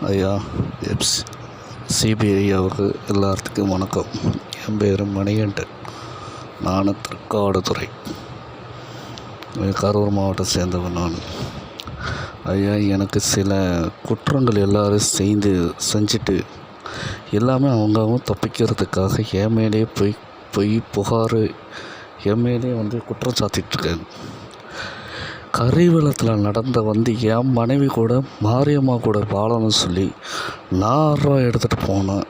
ஐயா சிபிஐ ஐயாவுக்கு எல்லாத்துக்கும் வணக்கம். என் பேர் மணிகண்டன். நான் திருக்காடுதுறை, கரூர் மாவட்டம் சேர்ந்தவன் நான். ஐயா, எனக்கு சில குற்றங்கள் எல்லோரும் செஞ்சுட்டு எல்லாமே அவங்க தப்பிக்கிறதுக்காக என் மேலே பொய் புகார் என் மேலே குற்றம் சாத்திட்ருக்காங்க. கரிவலத்தில் நடந்த என் மனைவி கூட மாரியம்மா கூட வாழணும்னு சொல்லி நான் 6 ரூபா எடுத்துகிட்டு போனேன்.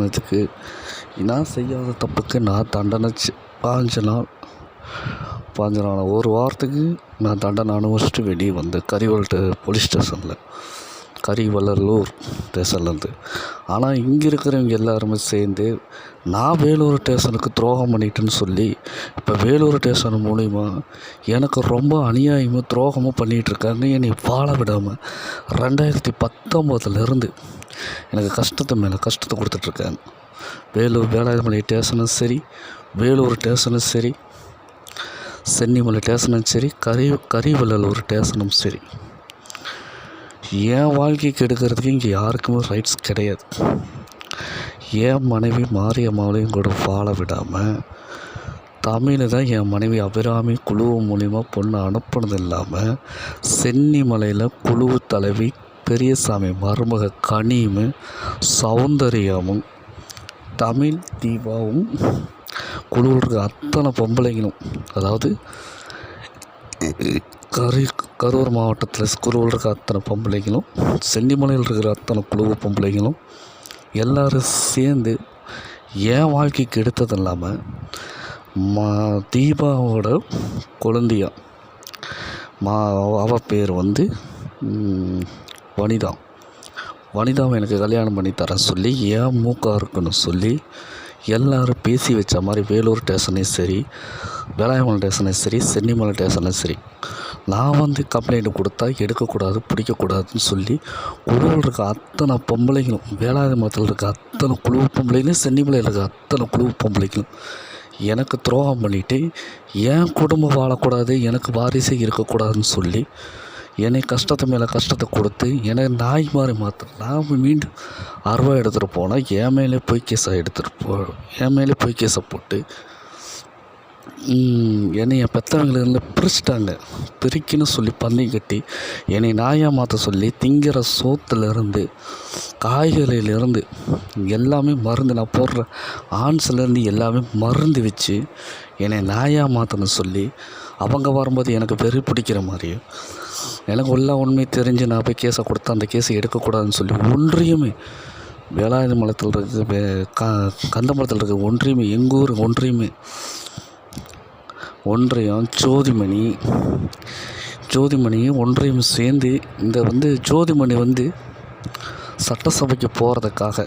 இதுக்கு நான் செய்யாத தப்புக்கு நான் தண்டனை 5 நாள் 1 வாரத்துக்கு நான் தண்டனை அனுபவிச்சுட்டு வெளியே வந்தேன். போலீஸ் ஸ்டேஷனில், கரிவலூர் ஸ்டேஷன்லேருந்து. ஆனால் இங்கே இருக்கிறவங்க எல்லாருமே சேர்ந்து நான் வேலூர் ஸ்டேஷனுக்கு துரோகம் பண்ணிட்டேன்னு சொல்லி இப்போ வேலூர் ஸ்டேஷன் மூலிமா எனக்கு ரொம்ப அநியாயமும் துரோகமும் பண்ணிகிட்ருக்காங்க. என்னை வாழ விடாமல் 2019 எனக்கு கஷ்டத்தை மேலே கஷ்டத்தை கொடுத்துட்ருக்காங்க. வேலூர் வேளாண்மலை ஸ்டேஷனும் சரி, வேலூர் ஸ்டேஷனும் சரி, சென்னிமலை ஸ்டேஷனும் சரி, கரிவலூர் ஸ்டேஷனும் சரி, என் வாழ்க்கைக்கு எடுக்கிறதுக்கு இங்கே யாருக்குமே ரைட்ஸ் கிடையாது. என் மனைவி மாரியம்மாவையும் கூட வாழ விடாமல் தமிழ் தான் என் மனைவி அபிராமி குழு மூலிமா பொண்ணு அனுப்புனது இல்லாமல் சென்னிமலையில் குழு தலைவி பெரியசாமி மருமக கனியும் சௌந்தர்யமும் தமிழ் தீபாவும் குழுவில் இருக்கிற அத்தனை பொம்பளைங்களும், அதாவது கரூர் மாவட்டத்தில் குழுவில் இருக்கிற அத்தனை பொம்பளைங்களும், சென்னிமலையில் இருக்கிற அத்தனை குழு பொம்பளைங்களும் எல்லோரும் சேர்ந்து என் வாழ்க்கைக்கு எடுத்தது இல்லாமல் தீபாவோட குழந்தையா அவள் பேர் வனிதாவை எனக்கு கல்யாணம் பண்ணி தரேன் சொல்லி ஏன் மூக்காக இருக்குன்னு சொல்லி எல்லோரும் பேசி வச்ச மாதிரி வேலூர் ஸ்டேஷனையும் சரி, வேளாண்மலை ஸ்டேஷனையும் சரி, சென்னிமலை ஸ்டேஷனையும் சரி, நான் கம்ப்ளைண்ட் கொடுத்தா எடுக்கக்கூடாது, பிடிக்கக்கூடாதுன்னு சொல்லி குழுவில் இருக்க அத்தனை பொம்பளைங்களும், வேளாண்மலத்தில் இருக்க அத்தனை குழு பொம்பளைங்களும், சென்னிமலையில் இருக்க அத்தனை குழு பொம்பளைங்களும் எனக்கு துரோகம் பண்ணிவிட்டு என் குடும்பம் வாழக்கூடாது, எனக்கு வாரிசே இருக்கக்கூடாதுன்னு சொல்லி என்னை கஷ்டத்தை மேலே கஷ்டத்தை கொடுத்து என்னை நாய் மாதிரி நான் மீண்டும் 6 ரூபா எடுத்துகிட்டு போனால் என் மேலே பொய் கேஸை போட்டு என்னை என் பெற்றவங்களிருந்து பிரிக்கணும்னு சொல்லி பந்தயம் கட்டி என்னை நாயாக மாற்ற சொல்லி திங்கிற சோத்துலேருந்து காய்கறியிலேருந்து எல்லாமே மருந்து, நான் போடுற ஆன்ஸ்லேருந்து எல்லாமே மருந்து வச்சு என்னை நாயாக மாற்றணும்னு சொல்லி அவங்க வரும்போது எனக்கு வெறி பிடிக்கிற மாதிரியும் எனக்கு உண்மை தெரிஞ்சு நான் போய் கேஸை கொடுத்தா அந்த கேஸை எடுக்கக்கூடாதுன்னு சொல்லி ஒன்றியுமே வேளாண்மலத்தில் இருக்க கந்தமலத்தில் இருக்க ஒன்றியுமே, எங்கள் ஊர் ஒன்றியம் ஜோதிமணியும் ஒன்றியம் சேர்ந்து இந்த ஜோதிமணி சட்டசபைக்கு போகிறதுக்காக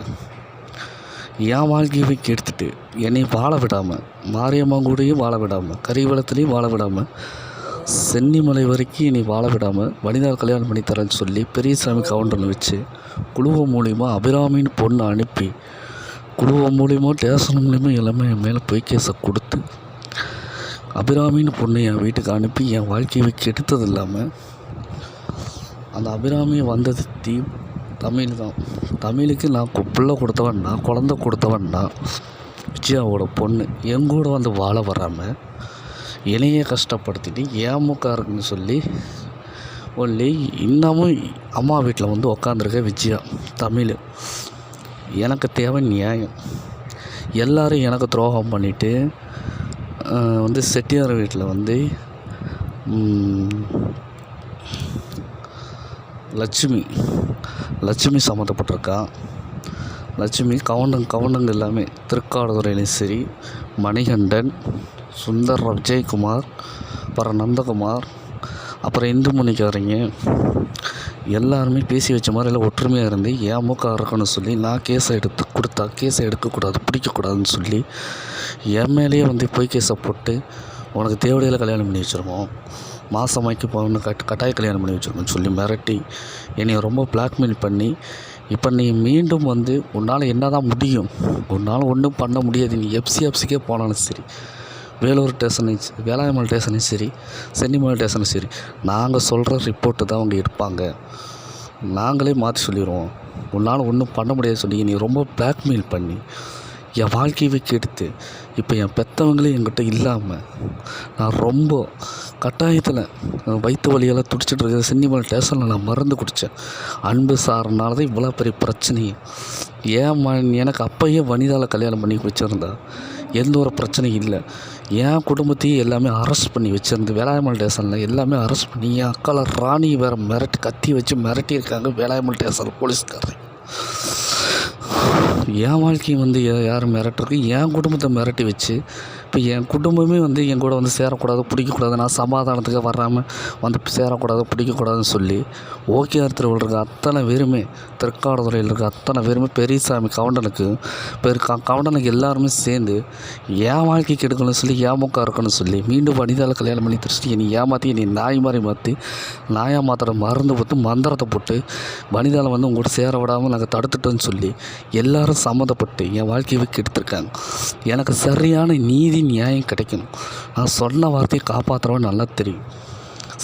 என் வாழ்க்கையை கெடுத்துட்டு என்னை வாழ விடாமல், மாரியம்மா கூடயும் வாழ விடாமல், கரிவலத்துலேயும் வாழ விடாமல், சென்னிமலை வரைக்கும் என்னை வாழ விடாமல் வனிதாவை கல்யாணம் பண்ணி தரேன்னு சொல்லி பெரியசாமி கவுண்டர்னு வச்சு குழுவ மூலிமா அபிராமின்னு பொண்ணை அனுப்பி குழுவ மூலிமா ஸ்டேஷன் மூலிமா எல்லாமே என் மேலே பொய் கேஸை கொடுத்து அபிராமின்னு பொண்ணை என் வீட்டுக்கு அனுப்பி என் வாழ்க்கையை கெடுத்தது இல்லாமல் அந்த அபிராமி வந்தது தமிழ் தான். தமிழுக்கு நான் பிள்ளை கொடுத்தவன்னா, குழந்தை கொடுத்தவன்னா, விஜயாவோட பொண்ணு எங்கூட வாழ வராமல் என்னையே கஷ்டப்படுத்திட்டு ஏமுக்கா இருக்குன்னு சொல்லி இன்னமும் அம்மா வீட்டில் உக்காந்துருக்க விஜயா தமிழ். எனக்கு தேவை நியாயம். எல்லோரும் எனக்கு துரோகம் பண்ணிவிட்டு செட்டியார் வீட்டில் லட்சுமி சம்மந்தப்பட்டிருக்கா. லட்சுமி கவுண்டங்க எல்லாமே திருக்காடுதுறையிலையும் சரி, மணிகண்டன், சுந்தர், விஜயகுமார், அப்புறம் நந்தகுமார், அப்புறம் இந்துமணிக்காரங்க எல்லாருமே பேசி வச்ச மாதிரி எல்லாம் ஒற்றுமையாக இருந்து ஏன் மூக்காக இருக்கணும்னு சொல்லி நான் கேஸை எடுக்கக்கூடாது, பிடிக்கக்கூடாதுன்னு சொல்லி என் மேலேயே பொய் கேஸை போட்டு உனக்கு தேவடையில் கல்யாணம் பண்ணி வச்சுருவோம், மாதமாக்கி பொண்ணு கட்டாய கல்யாணம் பண்ணி வச்சுருக்கோன்னு சொல்லி மிரட்டி என்னை ரொம்ப பிளாக்மெயில் பண்ணி இப்போ நீ மீண்டும் உன்னால் என்ன தான் முடியும், உன்னால் ஒன்றும் பண்ண முடியாது, நீ எஃப்சிக்கே போனாலும் சரி, வேலூர் ஸ்டேஷனையும் வேளாண்மலை ஸ்டேஷனையும் சரி, சென்னிமலை ஸ்டேஷனும் சரி, நாங்கள் சொல்கிற ரிப்போர்ட்டு தான் அவங்க எடுப்பாங்க, நாங்களே மாற்றி சொல்லிடுவோம், உன்னால் ஒன்றும் பண்ண முடியாது சொல்லி நீ ரொம்ப பிளாக்மெயில் பண்ணி என் வாழ்க்கையவே கெடுத்து இப்போ என் பெற்றவங்களே என்கிட்ட இல்லாமல் நான் ரொம்ப கட்டாயத்தில் வயிற்று வலியெல்லாம் துடிச்சிட்டு இருக்கிற சென்னிமலை ஸ்டேஷனில் நான் மருந்து குடித்தேன். அன்பு சார்னால தான் இவ்வளோ பெரிய பிரச்சனையே. எனக்கு அப்போயே வனிதாவில் கல்யாணம் பண்ணி வச்சுருந்தா எந்த ஒரு பிரச்சனையும் இல்லை. என் குடும்பத்தையும் எல்லாமே அரெஸ்ட் பண்ணி வச்சுருந்து வேலாயுமல் ஸ்டேஷனில் எல்லாமே அரெஸ்ட் பண்ணி என் அக்கால ராணி வேறு கத்தி வச்சு மிரட்டியிருக்காங்க வேலாயுமல் ஸ்டேஷன் போலீஸ்காரர். என் வாழ்க்கையை யார் மிரட்டுறது, என் குடும்பத்தை மிரட்டி வச்சு இப்போ என் குடும்பமே என் கூட சேரக்கூடாது, பிடிக்கக்கூடாது, நான் சமாதானத்துக்கு வராமல் சேரக்கூடாது, பிடிக்கக்கூடாதுன்னு சொல்லி ஓகேஆர் திருவிழா இருக்க அத்தனை பேருமே, திருக்காடுதுறையில் இருக்க அத்தனை பேருமே பெரியசாமி கவுண்டனுக்கு கவுண்டனுக்கு எல்லாருமே சேர்ந்து என் வாழ்க்கைக்கு எடுக்கணும்னு சொல்லி ஏமுக்கா இருக்கணும்னு சொல்லி மீண்டும் வனிதாவில் கல்யாணம் பண்ணி தெரிச்சுட்டு என்னை ஏமாற்றி என்னை நாய் மாதிரி மாற்றி நாயாக மாத்திர மருந்து போட்டு மந்திரத்தை போட்டு வனிதாவில் உங்கள்கிட்ட சேர விடாமல் நாங்கள் தடுத்துட்டோன்னு சொல்லி எல்லோரும் சம்மந்தப்பட்டு என் வாழ்க்கையை கெடுத்துருக்காங்க. எனக்கு சரியான நீதி நியாயம் கிடைக்கணும். நான் சொன்ன வார்த்தையை காப்பாற்றுறவன் நல்லா தெரியும்.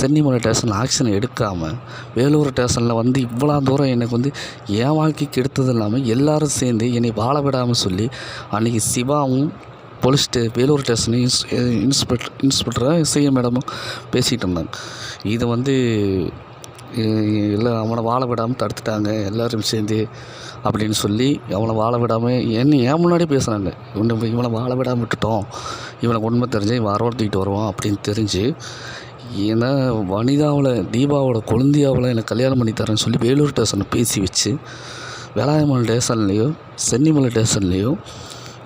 சென்னிமலை ஸ்டேஷனில் ஆக்ஷன் எடுக்காமல் வேலூர் ஸ்டேஷனில் இவ்வளோ தூரம் எனக்கு என் வாழ்க்கைக்கு எடுத்தது இல்லாமல் எல்லோரும் சேர்ந்து என்னை வாழ விடாமல் சொல்லி அன்றைக்கி சிவாவும் போலீஸ் வேலூர் ஸ்டேஷன் இன்ஸ்பெக்டராக சிஎம் மேடமும் பேசிகிட்டு இருந்தாங்க. இது இல்லை அவனை வாழ விடாமல் தடுத்துட்டாங்க எல்லோரும் சேர்ந்து அப்படின்னு சொல்லி அவனை வாழ விடாமல் ஏன் முன்னாடி பேசுனாங்க. இவனை வாழ விடாமல் விட்டுட்டோம், இவனுக்கு உண்மை தெரிஞ்சு இவன் அரவணைக்கிட்டு வருவான் அப்படின்னு தெரிஞ்சு ஏன்னா வனிதாவில் தீபாவோட கொழுந்தியாவில் எனக்கு கல்யாணம் பண்ணி தரேன்னு சொல்லி வேலூர் ஸ்டேஷனை பேசி வச்சு வேலாயுமல் ஸ்டேஷன்லேயோ சென்னிமலை ஸ்டேஷன்லேயோ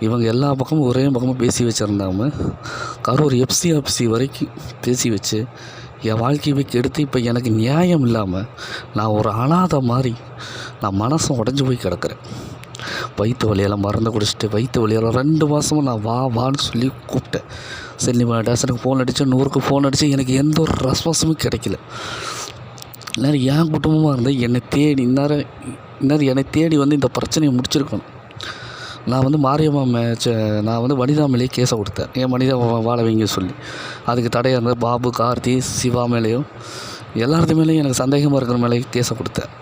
இவங்க எல்லா பக்கமும் ஒரே பக்கமும் பேசி வச்சுருந்தாங்க. கரூர் எஃப்சி வரைக்கும் பேசி வச்சு என் வாழ்க்கையை கெடுத்து இப்போ எனக்கு நியாயம் இல்லாமல் நான் ஒரு அனாதை மாதிரி நான் மனசை உடஞ்சி போய் கிடக்கிறேன். வயிற்று வலியெல்லாம் மருந்து குடிச்சிட்டு வயிற்று வலியெல்லாம் 2 மாதமும் நான் வான்னு சொல்லி கூப்பிட்டேன். சென்னிமலை ஸ்டேஷனுக்கு ஃபோன் அடித்தேன், 100க்கு ஃபோன் அடித்து எனக்கு எந்த ஒரு ரெஸ்பான்ஸுமே கிடைக்கல. இந்நேரம் என் குடும்பமாக இருந்தால் என்னை தேடி இந்நேரம் என்னை தேடி இந்த பிரச்சனையை முடிச்சிருக்கணும். நான் மாரியம்மா நான் வனிதா மேலேயே கேஸை கொடுத்தேன், என் வனிதா வாழ வைங்க சொல்லி. அதுக்கு தடையாக இருந்தது பாபு, கார்த்தி, சிவா மேலேயும் எல்லாத்து மேலேயும் எனக்கு சந்தேகமாக இருக்கிற மேலேயும் கேஸை கொடுத்தேன்.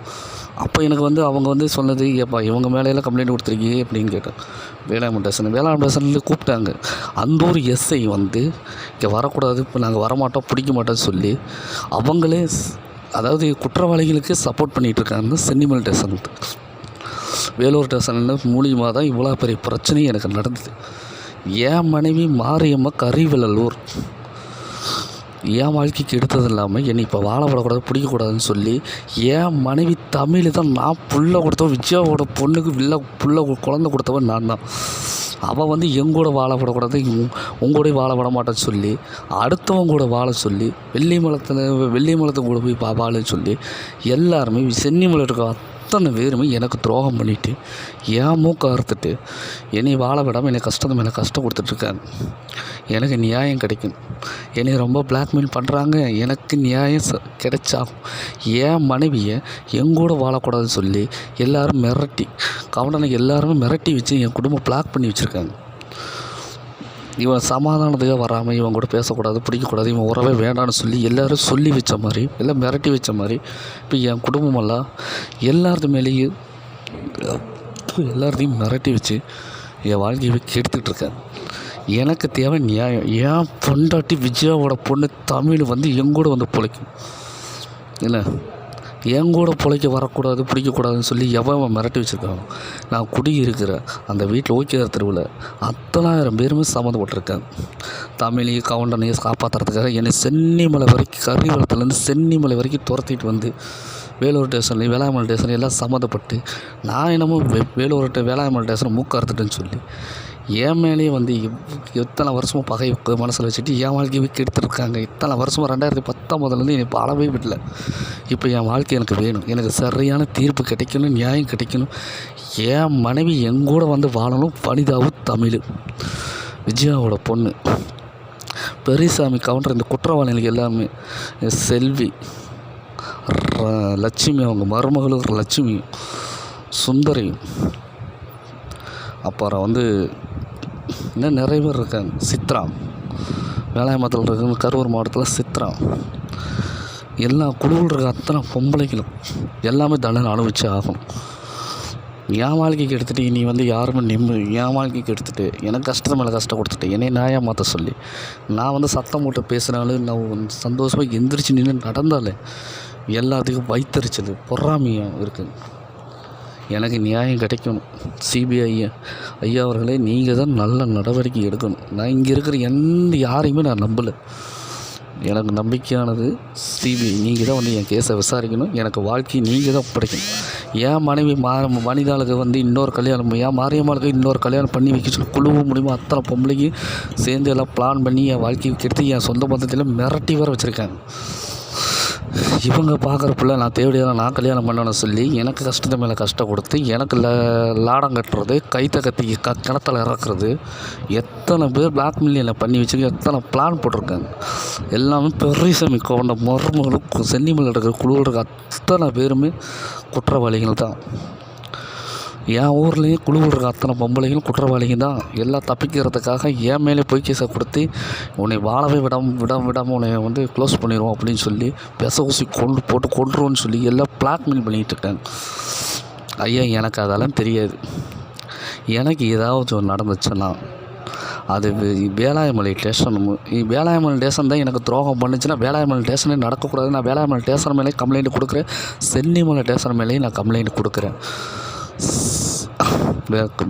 அப்போ எனக்கு அவங்க சொன்னது ஏப்பா இவங்க மேலேயெல்லாம் கம்ப்ளைண்ட் கொடுத்துருக்கீங்க அப்படின்னு கேட்டேன். வேளாண் ஸ்டேஷனில் கூப்பிட்டாங்க. அந்த ஒரு எஸ்ஐ இங்கே வரக்கூடாது, இப்போ நாங்கள் வரமாட்டோம், பிடிக்க மாட்டோம்னு சொல்லி அவங்களே அதாவது குற்றவாளிகளுக்கு சப்போர்ட் பண்ணிகிட்ருக்காங்க. சென்னிமலை ஸ்டேஷன் வேலூர் ஸ்டேஷன் மூலியமாக தான் இவ்வளோ பெரிய பிரச்சனையும் எனக்கு நடந்தது. என் மனைவி மாரியம்மா கரிவெள்ளலூர் என் வாழ்க்கைக்கு எடுத்தது இல்லாமல் என்னை இப்போ வாழ விடக்கூடாது, பிடிக்கக்கூடாதுன்னு சொல்லி என் மனைவி தமிழ் தான் நான் புள்ள கொடுத்தவன். விஜயாவோட பொண்ணுக்கு குழந்தை கொடுத்தவன் நான் தான். அவள் எங்கூட வாழ விடக்கூடாது, உங்கூடய வாழ விட மாட்டேன்னு சொல்லி அடுத்தவங்க கூட வாழ சொல்லி வெள்ளிமலத்தை கூட போய் வாழன்னு சொல்லி எல்லாருமே சென்னிமலை இருக்க அத்தனை பேருமே எனக்கு துரோகம் பண்ணிவிட்டு என் மூக்க அறுத்துட்டு என்னை வாழ விடாமல் என்னை கஷ்டம் கொடுத்துட்ருக்காங்க. எனக்கு நியாயம் கிடைக்கும். என்னை ரொம்ப பிளாக்மெயில் பண்ணுறாங்க. எனக்கு நியாயம் கிடைச்சாகும். என் மனைவியை எங்கூட வாழக்கூடாதுன்னு சொல்லி எல்லோரும் மிரட்டி கவுண்டனுக்கு எல்லாருமே மிரட்டி வச்சு என் குடும்பம் பிளாக் பண்ணி வச்சுருக்காங்க. இவன் சமாதானத்துக்காக வராமல் இவன் கூட பேசக்கூடாது, பிடிக்கக்கூடாது, இவன் உறவே வேண்டான்னு சொல்லி எல்லோரும் சொல்லி வச்ச மாதிரி எல்லாம் மிரட்டி வச்ச மாதிரி இப்போ என் குடும்பமெல்லாம் எல்லாத்து மேலேயும் எல்லாத்தையும் மிரட்டி வச்சு என் வாழ்க்கையை கெடுத்துட்ருக்கேன். எனக்கு தேவை நியாயம். என் பொண்டாட்டி விஜயாவோட பொண்ணு தமிழ் எங்கூட பிழைக்கும் இல்லை, எங்கூட பிழைக்க வரக்கூடாது, பிடிக்கக்கூடாதுன்னு சொல்லி எவன் மிரட்டி வச்சுருக்காங்க. நான் குடியிருக்கிற அந்த வீட்டில் ஓகேஆர் தெருவில் 10,000 பேருமே சம்மந்தப்பட்டிருக்காங்க. தமிழையும் கவுண்டனையும் காப்பாற்றுறதுக்காக என்னை சென்னிமலை வரைக்கும் கரிவலத்துலேருந்து சென்னிமலை வரைக்கும் துரத்திட்டு வேலூர் ஸ்டேஷன்லேயும் வேளாண்மல் ஸ்டேஷன்லையும் எல்லாம் சம்மந்தப்பட்டு நான் என்னமோ வேளாண்மல் ஸ்டேஷன் மூக்க அறுத்துட்டேன்னு சொல்லி என் மேலேயே எத்தனை வருஷமும் பகை மனசில் வச்சுட்டு என் வாழ்க்கையை கெடுத்துருக்காங்க. இத்தனை வருஷமாக 2019 என்னை பாடவே விடல. இப்போ என் வாழ்க்கை எனக்கு வேணும், எனக்கு சரியான தீர்ப்பு கிடைக்கணும், நியாயம் கிடைக்கணும். என் மனைவி எங்கூட வாழணும். வனிதாவும் தமிழ் விஜயாவோட பொண்ணு பெரியசாமி கவுண்டர் இந்த குற்றவாளிகளுக்கு எல்லாமே செல்வி, லட்சுமி, அவங்க மருமகளும் லட்சுமி, சுந்தரியும், அப்புறம் இன்னும் நிறைய பேர் இருக்காங்க. சித்ரா வேலாயுமத்தில் இருக்காங்க, கரூர் மாவட்டத்தில் சித்ரா, எல்லா குழுவில் இருக்க அத்தனை பொம்பளைகளும் எல்லாமே தண்டனை அனுபவிச்சு ஆகும். என் வாழ்க்கைக்கு எடுத்துகிட்டு நீ வந்து யாருமே என் வாழ்க்கைக்கு எடுத்துகிட்டு எனக்கு கஷ்டத்து மேலே கஷ்டம் கொடுத்துட்டு என்னை நான் ஏமாற்ற சொல்லி நான் வந்து சத்தம் போட்டு பேசுனாலும் நான் சந்தோஷமாக எந்திரிச்சு நின்று நடந்தாலே எல்லாத்துக்கும் வயிற்றுச்சல் பொறாமையும் இருக்குது. எனக்கு நியாயம் கிடைக்கணும். சிபிஐ ஐயா அவர்களே, நீங்கள் தான் நல்ல நடவடிக்கை எடுக்கணும். நான் இங்கே இருக்கிற யாரையுமே நான் நம்பலை. எனக்கு நம்பிக்கையானது சிபிஐ. நீங்கள் தான் வந்து என் கேஸை விசாரிக்கணும். எனக்கு வாழ்க்கையை நீங்கள் தான் படைக்கணும். என் மனைவி மனிதாளுக்கு வந்து இன்னொரு கல்யாணம், என் மாரியம்மாளுக்கு இன்னொரு கல்யாணம் பண்ணி வைக்க சொல்லி குழுவ முடியுமோ அத்தனை பொம்பளைக்கு சேர்ந்து எல்லாம் பிளான் பண்ணி என் வாழ்க்கையை கெடுத்து என் சொந்த பந்தத்தில் மிரட்டி வர வச்சுருக்காங்க. இவங்க பார்க்குறப்பில்ல நான் தேவையான நான் கல்யாணம் பண்ணணும்னு சொல்லி எனக்கு கஷ்டத்து மேலே கஷ்டம் கொடுத்து எனக்கு லாடம் கட்டுறது, கைத்தை கத்தி கிணத்துல இறக்குறது, எத்தனை பேர் பிளாக்மெயிலில் பண்ணி வச்சுக்க எத்தனை பிளான் போட்டிருக்காங்க. எல்லாமே பெரிய கொண்ட மருமகளும் சென்னிமலை இருக்கிற குழுவில் இருக்க அத்தனை பேருமே குற்றவாளிகள் தான். என் ஊர்லேயும் குழுவில் இருக்க அத்தனை பொம்பளைகளும் குற்றவாளிங்க தான். எல்லாம் தப்பிக்கிறதுக்காக என் மேலே பொய் கேஸை கொடுத்து உன்னை வாழவே விடாமல் உன்னை வந்து க்ளோஸ் பண்ணிடுவோம் அப்படின்னு சொல்லி ஊசி கொண்டுருவோன்னு சொல்லி எல்லாம் பிளாக்மெயில் பண்ணிகிட்டு இருக்காங்க. ஐயா, எனக்கு அதெல்லாம் தெரியாது. எனக்கு ஏதாவது ஒன்று நடந்துச்சுன்னா அது வேளாயமலை ஸ்டேஷன் தான் எனக்கு துரோகம் பண்ணுச்சுன்னா வேளாயமலை ஸ்டேஷனே நடக்கக்கூடாது. நான் வேளாயமலை ஸ்டேஷன் மேலே கம்ப்ளைண்ட் கொடுக்குறேன். சென்னிமலை ஸ்டேஷன் மேலேயும் நான் கம்ப்ளைண்ட் கொடுக்குறேன்.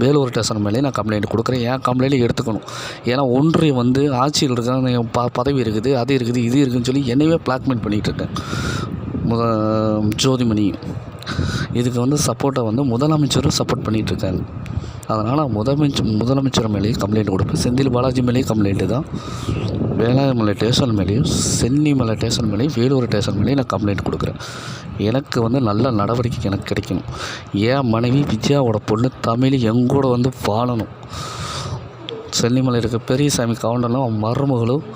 வேலூர் ஸ்டேஷன் மேலேயும் நான் கம்ப்ளைண்ட் கொடுக்குறேன். என் கம்ப்ளைண்ட் எடுத்துக்கணும். ஏன்னா ஒன்றியம் வந்து ஆட்சியில் இருக்க பதவி இருக்குது, அது இருக்குது, இது இருக்குதுன்னு சொல்லி என்னையே பிளாக்மெயில் பண்ணிகிட்டு இருக்கேன். ஜோதிமணி இதுக்கு வந்து சப்போர்ட்டை வந்து முதலமைச்சரும் சப்போர்ட் பண்ணிகிட்ருக்காங்க. அதனால் முதலமைச்சர் மேலேயும் கம்ப்ளைண்ட் கொடுப்பேன். செந்தில் பாலாஜி மேலேயும் கம்ப்ளைண்ட்டு தான். வேளாண்மலை ஸ்டேஷன் மேலேயும் சென்னிமலை ஸ்டேஷன் மேலேயும் வேலூர் ஸ்டேஷன் மேலேயும் நான் கம்ப்ளைண்ட் கொடுக்குறேன். எனக்கு வந்து நல்ல நடவடிக்கை எனக்கு கிடைக்கணும். என் மனைவி விஜயாவோட பொண்ணு தமிழ் எங்கூட வந்து வாழணும். சென்னிமலை இருக்க பெரியசாமி கவுண்டனும் அவன் மருமகளும்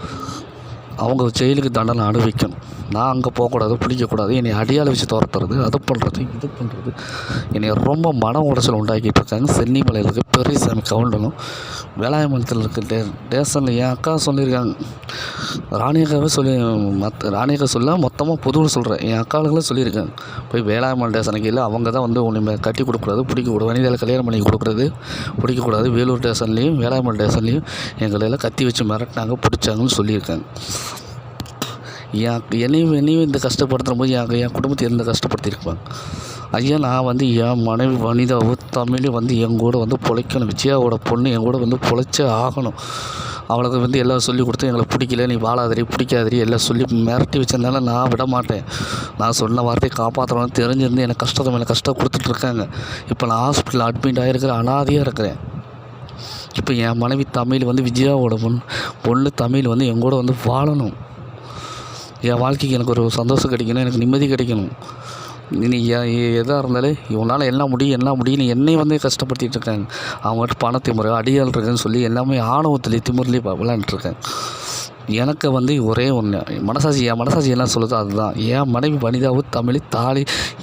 அவங்க ஜெயிலுக்கு தண்டனை அனுபவிக்கணும். நான் அங்கே போகக்கூடாது, பிடிக்கக்கூடாது, என்னை அடியால் வச்சு துரத்துறது, அது பண்ணுறது, இது பண்ணுறது, என்னை ரொம்ப மன உடைச்சல் உண்டாக்கிட்டு இருக்காங்க. சென்னிமலையில் இருக்க பெரியசாமி கவுண்டனும் வேலாயுமலத்தில் இருக்க ஸ்டேஷனில் என் அக்கா சொல்லியிருக்காங்க. ராணியக்காவே ராணியக்கா சொல்ல மொத்தமாக பொதுவில் சொல்கிறேன். என் அக்காளுங்களும் சொல்லியிருக்காங்க, போய் வேலாயுமலை ஸ்டேஷனுக்கு இல்லை அவங்க தான் வந்து உன்னை கட்டி கொடுக்கூடாது, பிடிக்கக்கூடாது, வனிதாவில் கல்யாணம் பண்ணி கொடுக்குறது பிடிக்கக்கூடாது. வேலூர் ஸ்டேஷன்லேயும் வேலாயுமலை ஸ்டேஷன்லேயும் எங்களெல்லாம் கத்தி வச்சு மிரட்டினாங்க, பிடிச்சாங்கன்னு சொல்லியிருக்காங்க. என்னையும் இந்த கஷ்டப்படுத்துகிற போது என் குடும்பத்தை எந்த கஷ்டப்படுத்தியிருப்பாங்க. ஐயா, நான் வந்து என் மனைவி வனிதாவோ தமிழ் வந்து எங்கூட வந்து பிழைக்கணும். விஜயாவோட பொண்ணு எங்கூட வந்து பிழைச்சே ஆகணும். அவளுக்கு வந்து எல்லாம் சொல்லி கொடுத்து எங்களை பிடிக்கல, நீ வாழாதரி பிடிக்காதரி எல்லாம் சொல்லி மிரட்டி வச்சிருந்தாலும் நான் விட மாட்டேன். நான் சொன்ன வார்த்தையை காப்பாற்றணும்னு தெரிஞ்சிருந்து எனக்கு கஷ்டத்தை மேலே கஷ்டம் கொடுத்துட்ருக்காங்க. இப்போ நான் ஹாஸ்பிட்டலில் அட்மிட் ஆகிருக்கிற அனாதையாக இருக்கிறேன். இப்போ என் மனைவி தமிழ் வந்து விஜயாவோட பொண்ணு தமிழ் வந்து எங்கூட வந்து வாழணும். என் வாழ்க்கைக்கு எனக்கு ஒரு சந்தோஷம் கிடைக்கணும், எனக்கு நிம்மதி கிடைக்கணும். நீ எதாக இருந்தாலும் இவனால் என்ன முடியும் என்னை வந்து கஷ்டப்படுத்திகிட்டு இருக்காங்க. அவங்ககிட்ட பணத்திமுறை அடியால் இருக்குன்னு சொல்லி எல்லாமே ஆணவத்துலேயே திமுறையிலே விளையாண்டுருக்கேன். எனக்கு வந்து ஒரே ஒன்று என் மனசாட்சி என்ன சொல்லுதோ அதுதான். என் மனைவி வனிதாவும் தமிழ்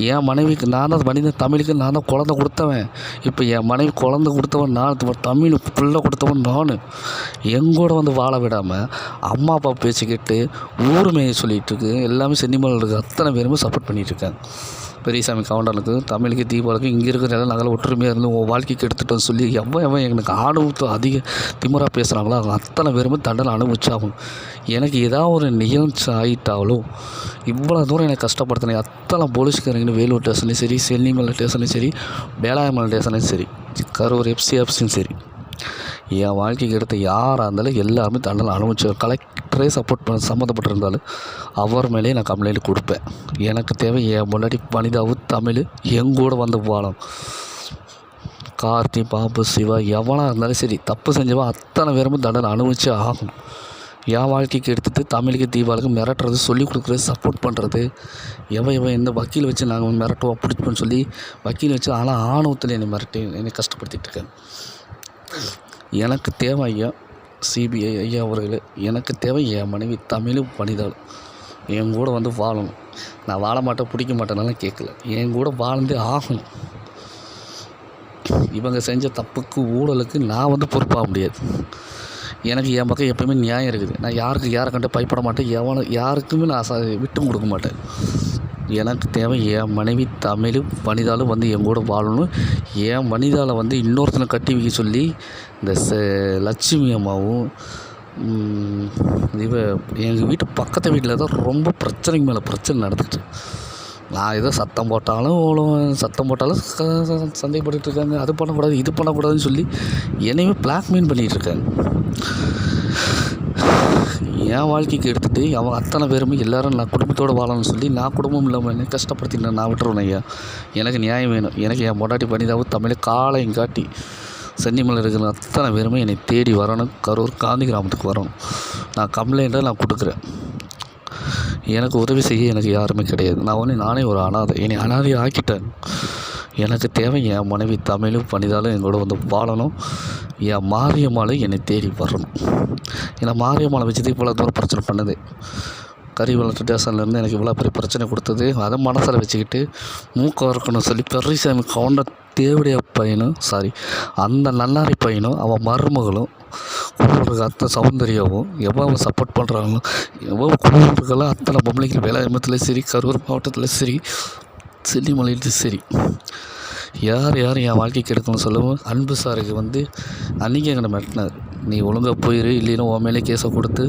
என் மனைவிக்கு நான் தான் வனிதா தமிழுக்கு நான் தான் குழந்தை கொடுத்தவன். இப்போ என் மனைவி குழந்தை கொடுத்தவன் நான், தமிழ் பிள்ளை கொடுத்தவன் நான். எங்கூட வந்து வாழ விடாமல் அம்மா அப்பா பேச்சுக்கிட்டு ஊருமையை சொல்லிகிட்ருக்கு. எல்லாமே சென்னிமலையில் இருக்க அத்தனை பேருமே சப்போர்ட் பண்ணிகிட்ருக்காங்க. பெரியசாமி கவுண்டனுக்கு தமிழுக்கு தீபாவளிக்கு இங்கே இருக்கிற எல்லாம் நாங்கள் ஒற்றுமையாக இருந்து உன் வாழ்க்கைக்கு எடுத்துகிட்டோன்னு சொல்லி எவன் எனக்கு ஆணவத்தை அதிக திமுறாக பேசுகிறாங்களோ அவங்க அத்தனை பேருமே தண்டனை அனுபவிச்சாகும். எனக்கு ஏதாவது ஒரு நிகழ்ச்சி ஆகிட்டாலும் இவ்வளோ தூரம் எனக்கு கஷ்டப்படுத்தினேன். அத்தனை போலீஸ்காரங்க வேலூர் ஸ்டேஷன்லையும் சரி, சென்னிமலை ஸ்டேஷன்லையும் சரி, வேளாயமலை ஸ்டேஷன்லையும் சரி, கரூர் எஃப்சியும் சரி, என் வாழ்க்கைக்கு எடுத்த யாராக இருந்தாலும் எல்லாருமே தண்டனை அனுபவிச்சு கலெக்டரே சம்மந்தப்பட்டிருந்தாலும் அவர் மேலேயே நான் கம்ப்ளைண்ட் கொடுப்பேன். எனக்கு தேவை என் முன்னாடி வனிதாவும் தமிழ் எங்கூட வந்து வாழும். கார்த்தி, பாபு, சிவா எவனாக இருந்தாலும் சரி, தப்பு செஞ்சவன் அத்தனை பேருமே தண்டனை அனுபவிச்சு ஆகணும். என் வாழ்க்கைக்கு எடுத்துகிட்டு தமிழுக்கு தீபாவளிக்கு மிரட்டுறது, சொல்லிக் கொடுக்குறது, சப்போர்ட் பண்ணுறது, எவன் எந்த வக்கீல் வச்சு நாங்கள் மிரட்டுவோம் பிடிப்போன்னு சொல்லி வக்கீல் வச்சு ஆனால் ஆணவத்தில் என்னை கஷ்டப்படுத்திகிட்டு இருக்கேன். எனக்கு தேவை ஐயா சிபிஐ ஐயா அவர்களே, எனக்கு தேவை என் மனைவி தமிழும் வனிதாள் என் கூட வந்து வாழணும். நான் வாழ மாட்டேன், பிடிக்க மாட்டேனாலும் கேட்கல, என் கூட வாழ்ந்தே ஆகணும். இவங்க செஞ்ச தப்புக்கு ஊழலுக்கு நான் வந்து பொறுப்பாக முடியாது. எனக்கு என் பக்கம் எப்போயுமே நியாயம் இருக்குது. நான் யாரை கண்டு பயப்பட மாட்டேன். யாருக்குமே நான் விட்டும் கொடுக்க மாட்டேன். எனக்கு தேவை என் மனைவி தமிழும் வனிதாலும் வந்து என் கூட வாழணும். என் வனிதாவில் வந்து இன்னொருத்தனை கட்டி வைக்க சொல்லி இந்த லட்சுமி அம்மாவும் எங்கள் வீட்டு பக்கத்து வீட்டில் தான் ரொம்ப பிரச்சனைக்கு மேலே பிரச்சனை நடந்துக்கிட்டு. நான் ஏதோ சத்தம் போட்டாலும் சந்தேகப்பட்டுட்டு இருக்காங்க. அது பண்ணக்கூடாது இது பண்ணக்கூடாதுன்னு சொல்லி என்னையுமே பிளாக்மெயில் பண்ணிகிட்ருக்காங்க. என் வாழ்க்கைக்கு எடுத்துகிட்டு அவன் அத்தனை பேருமே எல்லோரும் நான் குடும்பத்தோடு வாழணும்னு சொல்லி நான் குடும்பம் இல்லாமல் என்ன கஷ்டப்படுத்தினேன். நான் விட்டுருவேன் ஐயா. எனக்கு நியாயம் வேணும். எனக்கு என் பொண்டாட்டி வனிதாவும் தமிழை காலையும் காட்டி சென்னிமலை இருக்கிற அத்தனை பேருமே என்னை தேடி வரணும். கரூர் காந்தி கிராமத்துக்கு வரணும். நான் கம்ப்ளைண்ட்டை நான் கொடுக்குறேன். எனக்கு உதவி செய்ய எனக்கு யாருமே கிடையாது. நானே ஒரு அனாதை. என்னை அனாதையை ஆக்கிட்டேன். எனக்கு தேவை என் மனைவி தமிழும் வனிதாலும் எங்களோட வந்து வாழணும். என் மாரியம்மாளும் என்னை தேடி வரணும். ஏன்னா மாரியம்மாளை வச்சுட்டு இவ்வளோ தூரம் பிரச்சனை பண்ணுது. கரிவளர்த்து ஸ்டேஷன்லேருந்து எனக்கு இவ்வளோ பெரிய பிரச்சனை கொடுத்தது. அதை மனசில் வச்சுக்கிட்டு மூக்க இருக்கணும்னு சொல்லி பெரியசாமி கவுண்டர் தேவடைய பையனும் அந்த நல்லாரி பையனும் அவன் மருமகளும் குழுவுக்கு அத்தனை சௌந்தர்யாவும் எவ்வளோ சப்போர்ட் பண்ணுறாங்களோ எவ்வளோ குழுவுக்கெல்லாம் அத்தனை பொம்பளைகள் வேலாயுமத்துலேயும் சரி, கரூர் மாவட்டத்தில் சரி, செல்லிமலையிலும் சரி, யார் என் வாழ்க்கைக்கு எடுக்கணும்னு சொல்லவும் அன்பு சாருக்கு வந்து அன்றைக்கி எங்களை மிரட்டினார். நீ ஒழுங்காக போயிரு, இல்லைன்னா உன் மேலே கேஸை கொடுத்து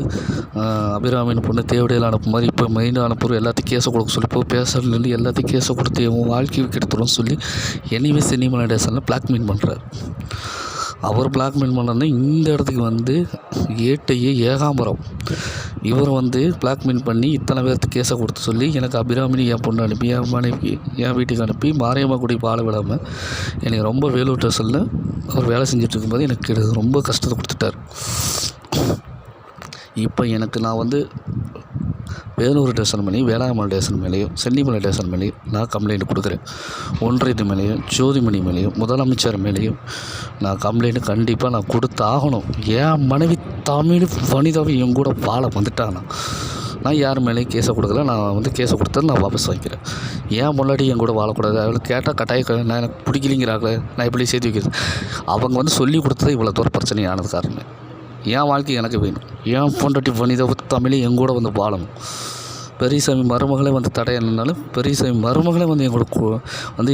அபிராமின் பொண்ணு தேவடையில் அனுப்பும் மாதிரி இப்போ மெயினாக அனுப்புகிற எல்லாத்தையும் கேஸை கொடுக்க சொல்லி இப்போ பேசுறதுலேருந்து எல்லாத்தையும் கேஸை கொடுத்து உன் வாழ்க்கையை கெடுத்துரும்னு சொல்லி என்னையுமே சென்னிமலை ஸ்டேஷனில் பிளாக்மெயில் பண்ணுறாரு. அவர் பிளாக்மெயில் பண்ணனா இந்த இடத்துக்கு வந்து ஏகாம்பரம் இவர் வந்து பிளாக்மெயில் பண்ணி இத்தனை பேர்த்துக்கு கேஸை கொடுத்து சொல்லி எனக்கு அபிராமினி என் பொண்ணு அனுப்பி என் மனைவி என் வீட்டுக்கு அனுப்பி மாரியம்மா குடி வாழ விடாமல் எனக்கு ரொம்ப வேலூர் ஸ்டேஷனில் அவர் வேலை செஞ்சுட்டு இருக்கும்போது எனக்கு ரொம்ப கஷ்டத்தை கொடுத்துட்டார். இப்போ நான் வந்து வேலூர் ஸ்டேஷன் மேலேயும் வேளாங்கண்ணி ஸ்டேஷன் மேலேயும் சென்னிமலை ஸ்டேஷன் மேலேயும் நான் கம்ப்ளைண்ட் கொடுக்குறேன். ஒன்றியத்து மேலேயும் ஜோதிமணி மேலேயும் முதலமைச்சர் மேலேயும் நான் கம்ப்ளைண்ட் கண்டிப்பாக நான் கொடுத்தாகணும். என் மனைவி தமிழ் வனிதாவை என் கூட வாழ வந்துட்டாங்கன்னா நான் யார் மேலேயும் கேஸை கொடுக்கல. நான் வந்து கேஸை கொடுத்தது நான் வாபஸ் வாங்கிக்கிறேன். ஏன் முன்னாடி என் கூட வாழக்கூடாது? அவளுக்கு கேட்டால் கட்டாய நான் எனக்கு பிடிக்கலிங்கிறாங்களே, நான் எப்படி சேர்த்து வைக்கிறது? அவங்க வந்து சொல்லி கொடுத்தது இவ்வளோ தூரம் பிரச்சனையானது காரணம். என் வாழ்க்கை எனக்கு வேணும். என் பொண்டாட்டி வனிதா தமிழே என் கூட வந்து வாழணும். பெரியசாமி மருமகளே வந்து தடையினாலும் பெரியசாமி மருமகளே வந்து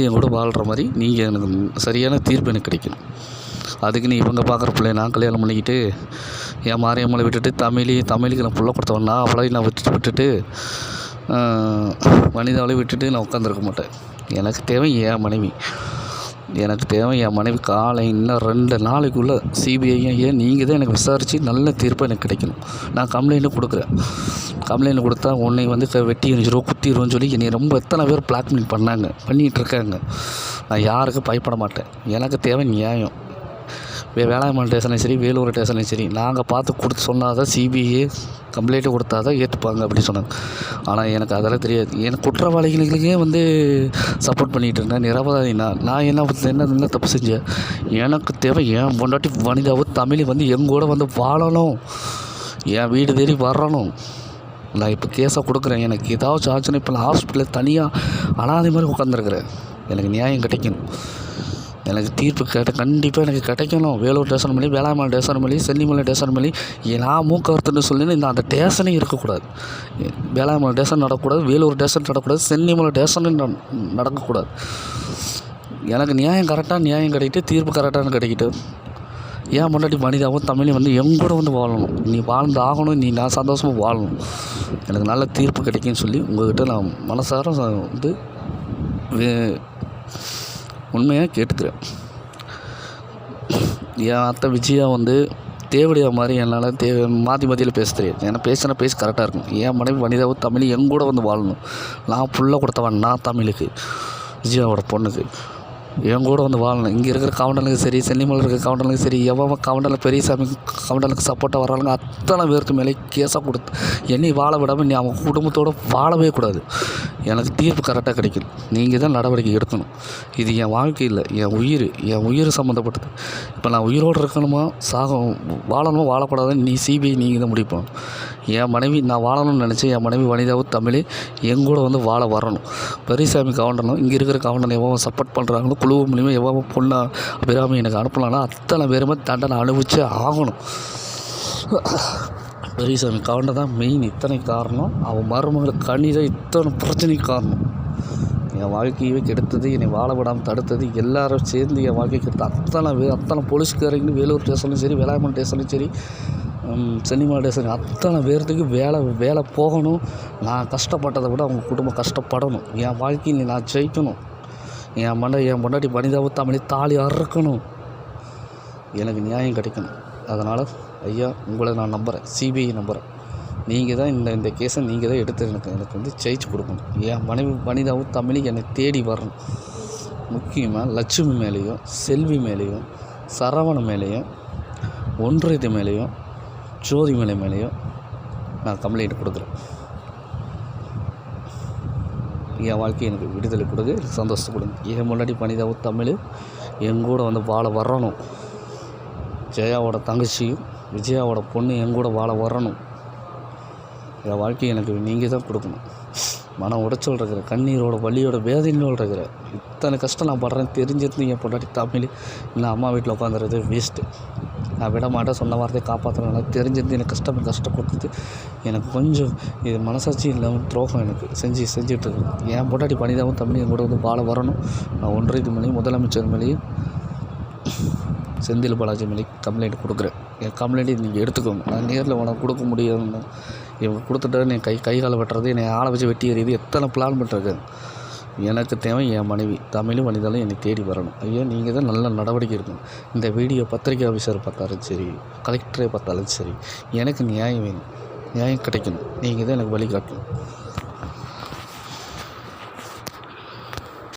என் கூட வாழ்கிற மாதிரி நீங்கள் எனக்கு சரியான தீர்ப்பு எனக்கு கிடைக்கணும். அதுக்கு நீ இவங்க பார்க்குற பிள்ளைய நான் கல்யாணம் பண்ணிக்கிட்டு என் மாரியம்மளை விட்டுட்டு தமிழுக்கு நான் புள்ள கொடுத்தவன் நான் அவளையும் நான் விட்டுட்டு வனிதாவளையும் விட்டுட்டு நான் உட்காந்துருக்க மாட்டேன். எனக்கு தேவை என் மனைவி. காலை இன்னும் 2 நாளைக்குள்ளே சிபிஐயும் நீங்கள் தான் எனக்கு விசாரித்து நல்ல தீர்ப்பு எனக்கு கிடைக்கணும். நான் கம்ப்ளைண்ட்டு கொடுக்குறேன். கம்ப்ளைண்ட் கொடுத்தா உன்னை வந்து வெட்டி எரிஞ்சிரும் குத்திடுவோன்னு சொல்லி என்னை ரொம்ப எத்தனை பேர் பிளாக்மெயில் பண்ணிகிட்ருக்காங்க. நான் யாருக்கும் பயப்பட மாட்டேன். எனக்கு தேவை நியாயம். வேளாங்கண்ணி ஸ்டேஷன்லையும் சரி, வேலூர் ஸ்டேஷன்லையும் சரி, நாங்கள் பார்த்து கொடுத்து சொன்னால் தான் சிபிஐ கம்ப்ளைண்ட்டு கொடுத்தா தான் ஏற்றுப்பாங்க அப்படின்னு சொன்னாங்க. ஆனால் எனக்கு அதெல்லாம் தெரியாது. எனக்கு குற்றவாளிகளுக்கே வந்து சப்போர்ட் பண்ணிகிட்டு இருந்தேன். நிரபராதி நான் என்ன தப்பு செஞ்சேன்? எனக்கு தேவை என் பொண்டாட்டி வனிதாவும் தமிழ் வந்து எங்கூட வந்து வாழணும். என் வீடு தேடி வரணும். நான் இப்போ கேஸை கொடுக்குறேன். எனக்கு ஏதாச்சும் ஆச்சுன்னா இப்போ நான் ஹாஸ்பிட்டலில் தனியாக அனாதை மாதிரி உட்காந்துருக்குறேன். எனக்கு நியாயம் கிடைக்கணும். எனக்கு தீர்ப்பு கண்டிப்பாக எனக்கு கிடைக்கணும். வேலூர் ஸ்டேஷன் மேலேயும் வேளாங்கண்ணி ஸ்டேஷன் மேலேயும் சென்னிமலை ஸ்டேஷன் மேலேயும் நான் மூக்கறுத்துன்னு சொல்லி அந்த ஸ்டேஷனே இருக்கக்கூடாது. வேளாங்கண்ணி ஸ்டேஷன் நடக்கக்கூடாது, வேலூர் ஸ்டேஷன் நடக்கக்கூடாது, சென்னிமலை ஸ்டேஷன் நடக்கக்கூடாது. எனக்கு நியாயம் கிடைக்கிட்டு தீர்ப்பு கரெக்டானு கிடைக்கிட்டு ஏன் முன்னாடி வனிதாவும் தமிழையும் வந்து எங்கூட வந்து வாழணும். நீ வாழ்ந்து ஆகணும். நான் சந்தோஷமாக வாழணும். எனக்கு நல்ல தீர்ப்பு கிடைக்குன்னு சொல்லி உங்கள்கிட்ட நான் மனசார வந்து உண்மையாக கேட்டுக்கிறேன். என் அத்தை விஜயா வந்து தேவடியா மாதிரி என்னால் மாற்றியில் பேச தெரியாது. ஏன்னா பேசி கரெக்டாக இருக்கும். என் மனைவி வனிதாவும் தமிழ் எங்கூட வந்து வாழணும். நான் புள்ள கொடுத்தவன் நான் தமிழுக்கு, விஜயாவோட பொண்ணுக்கு என் கூட வந்து வாழணும். இங்கே இருக்கிற கவுண்டனுக்கு சரி, சென்னிமலை இருக்கிற கவுண்டனுக்கு சரி, எவ்வளோ கவுண்டனில் பெரியசாமி கவுண்டனுக்கு சப்போர்ட்டாக வர்றாங்க அத்தனை பேருக்கு மேலே கேஸாக கொடுத்து என்னை வாழ விடாமல் நீ அவங்க குடும்பத்தோடு வாழவே கூடாது. எனக்கு தீர்ப்பு கரெக்டாக கிடைக்கும். நீங்கள் தான் நடவடிக்கை எடுக்கணும். இது என் வாழ்க்கை இல்லை, என் உயிர் சம்மந்தப்பட்டது. இப்போ நான் உயிரோடு இருக்கணுமா வாழணுமா வாழக்கூடாதுன்னு சிபிஐ நீங்கள் தான் முடிப்போம். என் மனைவி நான் வாழணும்னு நினச்சேன். என் மனைவி வனிதாவும் தமிழ் எங்கூட வந்து வாழ வரணும். பெரியசாமி கவுண்டனும் இங்கே இருக்கிற கவுண்டனை எவ்வளோ சப்போர்ட் பண்ணுறாங்களோ குழு மூலியமாக எவ்வளோ பொண்ணா அபிராமி எனக்கு அனுப்பலான்னா அத்தனை பேருமே தண்டனை அனுபவிச்சே ஆகணும். பெரியசாமி கவுண்டர் தான் மெயின். இத்தனை காரணம் அவன் மருமகளுக்கு கணிதம் இத்தனை பிரச்சனைக்கு காரணம். என் வாழ்க்கையவே கெடுத்தது, என்னை வாழ விடாமல் தடுத்தது, எல்லாரும் சேர்ந்து என் வாழ்க்கை கெடுத்து அத்தனை போலீஸ்காரங்க வேலூர் ஸ்டேஷன்லையும் சரி, வேளாங்கண்ணி ஸ்டேஷன்லையும் சரி, சென்னிமலை ஸ்டேஷன் அத்தனை பேர்த்துக்கு வேலை போகணும். நான் கஷ்டப்பட்டதை விட அவங்க குடும்பம் கஷ்டப்படணும். என் வாழ்க்கையில் நான் ஜெயிக்கணும். என் பொண்டாட்டி வனிதாவை தமிழை தாலி அறுக்கணும். எனக்கு நியாயம் கிடைக்கணும். அதனால் ஐயா உங்களை நான் நம்புகிறேன், சிபிஐ நம்புகிறேன். நீங்கள் தான் இந்த கேஸை நீங்கள் தான் எடுத்து எனக்கு வந்து ஜெயிச்சு கொடுக்கணும். என் மனைவி வனிதாவும் தமிழும் என்னை தேடி வரணும். முக்கியமாக லட்சுமி மேலேயும், செல்வி மேலேயும், சரவணன் மேலேயும், ஒன்றியத்து மேலேயும், ஜோதிமலை மேலேயும் நான் கம்ப்ளைண்ட் கொடுக்குறேன். என் வாழ்க்கை எனக்கு விடுதலை கொடுங்க, எனக்கு சந்தோஷத்தை கொடுங்க. என் முன்னாடி வனிதாவும் தமிழ் எங்கூட வந்து வாழ வரணும். ஜெயாவோட தங்கச்சியும் விஜயாவோட பொண்ணு எங்கூட வாழ வரணும். என் வாழ்க்கையை எனக்கு நீங்கள் தான் கொடுக்கணும். மனம் உடைச்சல் இருக்கிற, கண்ணீரோட வலியோட வேதனையோடு இருக்கிற, இத்தனை கஷ்டம் நான் படுறேன் தெரிஞ்சது என் பொண்டாட்டி தமிழ் இல்லை அம்மா வீட்டில் உட்காந்துறது வேஸ்ட்டு. நான் விட மாட்டேன், சொன்ன வார்த்தையை காப்பாற்றுறேன். தெரிஞ்சது எனக்கு கஷ்டம் கொடுத்தது எனக்கு கொஞ்சம் இது மனசாட்சி இல்லாமல் துரோகம் எனக்கு செஞ்சிட்ருக்கேன். என் பொண்டாட்டி வனிதாவும் தமிழ் என் கூட வந்து வாழ வரணும். நான் ஒன்றியத்து மேலேயும், முதலமைச்சர் மேலேயும், செந்தில் பாலாஜி மேலே கம்ப்ளைண்ட் கொடுக்குறேன். என் கம்ப்ளைண்ட்டு நீங்கள் எடுத்துக்கோங்க. நான் நேரில் உனக்கு கொடுக்க முடியாதுன்னு இவங்க கொடுத்துட்டா என் கை காலை வெட்டுறது, என்னை ஆளை வச்சு வெட்டி எறியுது, எத்தனை பிளான் பண்ணுறது. எனக்கு தேவை என் மனைவி தமிழும் வனிதாலும் என்னை தேடி வரணும். ஐயா நீங்கள் தான் நல்ல நடவடிக்கை இருக்கணும். இந்த வீடியோ பத்திரிக்கை ஆஃபீஸர் பார்த்தாலும் சரி, கலெக்டரே பார்த்தாலும் சரி, எனக்கு நியாயம் வேணும், நியாயம் கிடைக்கணும். நீங்கள் தான் எனக்கு வழிகாட்டணும்.